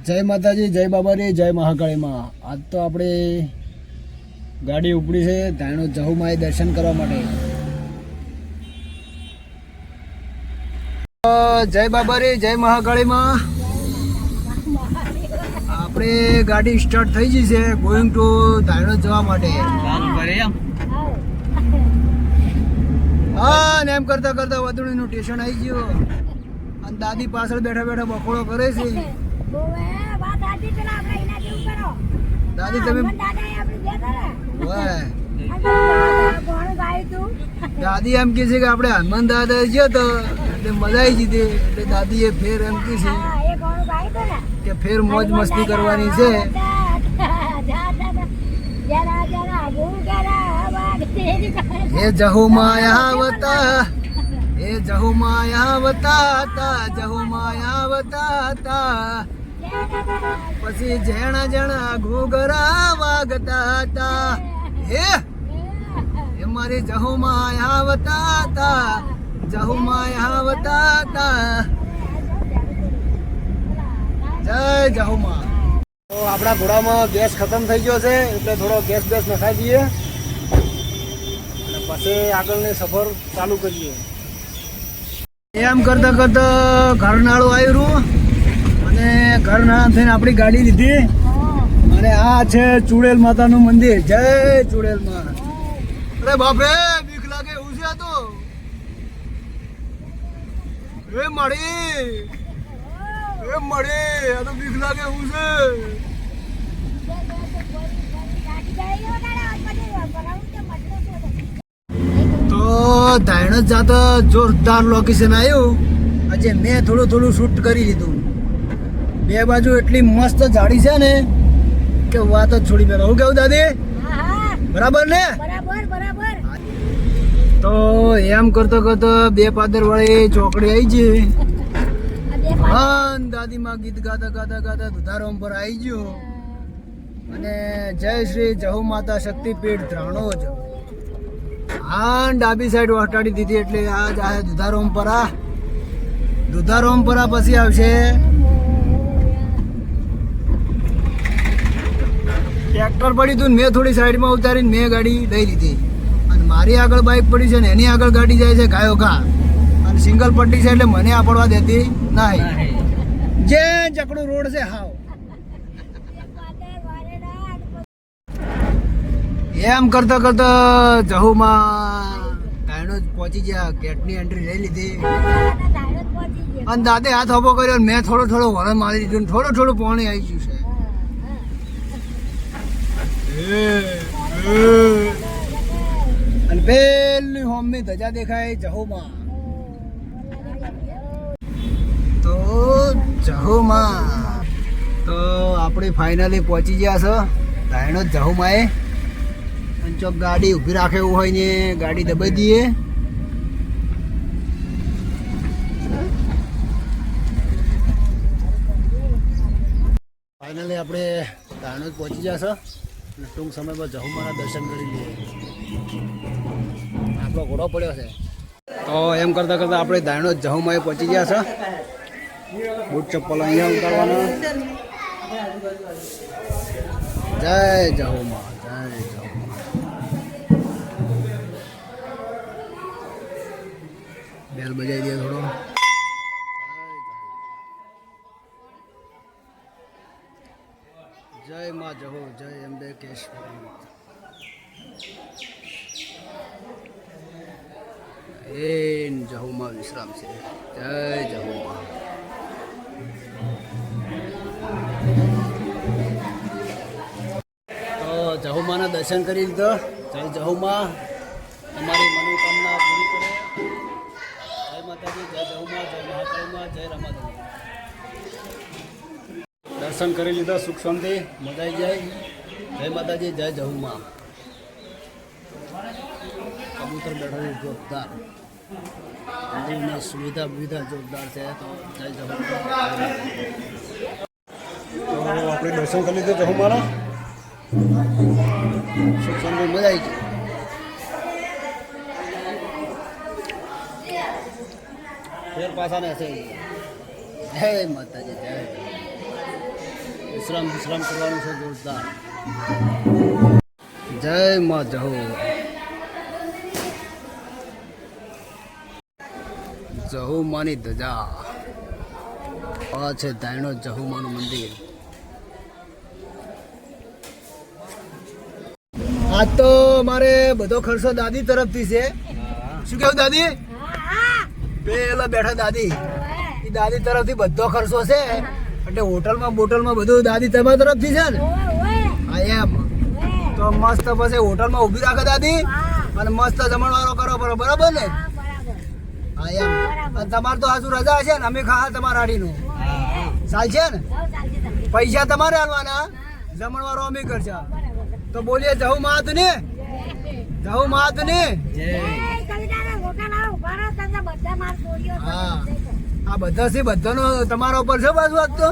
જય માતાજી, જય બાબારી, જય મહાકાળીમાં. આજ તો આપણે ગાડી ઉપડી છે ધાણો જહુમાં દર્શન કરવા માટે. જય બાબારી, જય મહાકાળીમાં. આપણે ગાડી સ્ટાર્ટ થઈ ગઈ છે ગોઈંગ ટુ ધાણો જવા માટે. હા ને એમ કરતા કરતા વદુણીનું સ્ટેશન આવી ગયું અને દાદી પાછળ બેઠા બેઠા બકોડો કરે છે. દાદી તમે દાદી એમ કે છે કે આપણે હનુમાન દાદા ગયો તો એટલે મજા આવી જતી એટલે દાદી એ ફેર એમ કે છે કે ફેર મોજ મસ્તી કરવાની છે. એ જહુ માયાવતા, એ જહુ માયાવતા, જહુ માયાવતા. પછી જેણા જણા ઘૂઘરા વાગતા હતા. હે એ મારી જહુ માયાવતા, જહુ માયાવતા. જય જહુમાં. તો આપણા ઘોડામાં ગેસ ખતમ થઈ ગયો છે એટલે થોડો ગેસ નખાઈ દઈએ અને પછી આગળની સફર ચાલુ કરીએ. એમ કરતા કરતા ઘરનાળું આવ્યું અને ઘરનાળા થઈને આપણી ગાડી લીધી અને આ છે ચુડેલ માતાનું મંદિર. જય ચુડેલ માં. અરે બાપરે બીક લાગે એવું છે. આ તો એ મળી આ તો બીક લાગે એવું છે. તો ધાણો જાતા જોરદાર લોકેશન આવ્યું. આજે મેં થોડું શૂટ કરી લીધું. બે બાજુ એટલી મસ્ત ઝાડી છે ને કે વાત જ છોડી મેં. હું કેવું દાદી? બરાબર ને? તો એમ કરતો બે પાદર વાળી ચોકડી આવી ગઈ. દાદી માં ગીત ગાતા દુધારોમ પર આવી ગયો અને જય શ્રી જહુ માતા શક્તિપીઠ ધ્રાણોજ. હા ડાબી સાઈડ વટાડી દીધી એટલે આ જાય દુધારોમપરા. દુધારોમપરા પછી આવશે ટ્રેક્ટર પડ્યું હતું. મેં થોડી સાઈડમાં ઉતારીને મેં ગાડી લઈ લીધી અને મારી આગળ બાઇક પડી છે ને એની આગળ ગાડી જાય છે ગાયો ઘા અને સિંગલ પટ્ટી છે એટલે મને આ પડવા દેતી નહીં. જે ચકડું રોડ છે હાવ. એમ કરતા જહુમાં ધાણો પહોંચી ગયા. ગેટની એન્ટ્રી લઈ લીધી અને દાદે હાથ ઉભો કર્યો. મેં થોડો વરણ મારી દીધું. થોડું પાણી આવી ગયું છે અને પેલી હોમની ધજા દેખાય જહુમાં. તો જહુમાં તો આપણે ફાઇનલી પહોંચી ગયા છો ધાણો જહુમાં. ચોક ગાડી ઊભી રાખે એવું હોય ને ગાડી દબાઈ દઈએ. ફાઇનલી આપણે ધાણોદ પહોંચી ગયા છો અને ટૂંક સમયમાં જહુમાના દર્શન કરી લઈએ. આપણો ઘોડો પડ્યો છે. તો એમ કરતા આપણે ધાણોદ જહુમાં પહોંચી ગયા છો. બૂટ ચપ્પલ અહીંયા ઉતારવાના. જય જહુમાં, જય જહુમાં. બેલ બજાવી દે થોડો. જય માં જહો, જય અંબે કેશવરી. એન જહુમાં વિશ્રામ છે. જય જહુમાં. તો જહુમાના દર્શન કરી લીધો. જય જહુમાં. તમારી મનોકામના પૂરી કરે. જય માતાજી, જય જહુમાં, જય મહાકાળીમાં, જય રમાદેવી. દર્શન કરી લીધા. સુખ શાંતિ મજા આવી જાય. જય માતાજી, જય જહુમાં. કબૂતર બેઠા છે જોરદાર. મંદિરની સુવિધા જોરદાર છે. તો જય જહુમાં. તો આપણે દર્શન કરી લીધું જહુમાના. સુખ શાંતિ મજા આવી ગઈ. ફેર પાછા ને જય માતાજી, જય વિશ્રામ કરવાનું છે જોરદાર. જય માં જહો. જહુ માની ધજા. આ છે ધાયણો જહુ માનું મંદિર. આજ તો મારે બધો ખર્ચો દાદી તરફથી છે. શું કેવું દાદી? પેલા બેઠા દાદી, એ દાદી તરફથી બધો ખર્ચો છે. એટલે હોટલમાં બોટલમાં બધું દાદી તમારા તરફથી છે ને? હા એમ. તો મસ્ત પછી હોટલમાં ઊભી રાખે દાદી અને મસ્ત જમણવારો કરો બરાબર ને? હા એમ. અને તમારે તો આજુ રજા છે ને, અમે ખા તમારા આડીનું ચાલશે ને? પૈસા તમારે આલવાના, જમણવારો અમે કરશે. તો બોલીએ જહુ મહાત્મા, જહુ મહાત્મા. હા આ બધા છે, બધાનો તમારા ઉપર છે બાજુ વાત તો.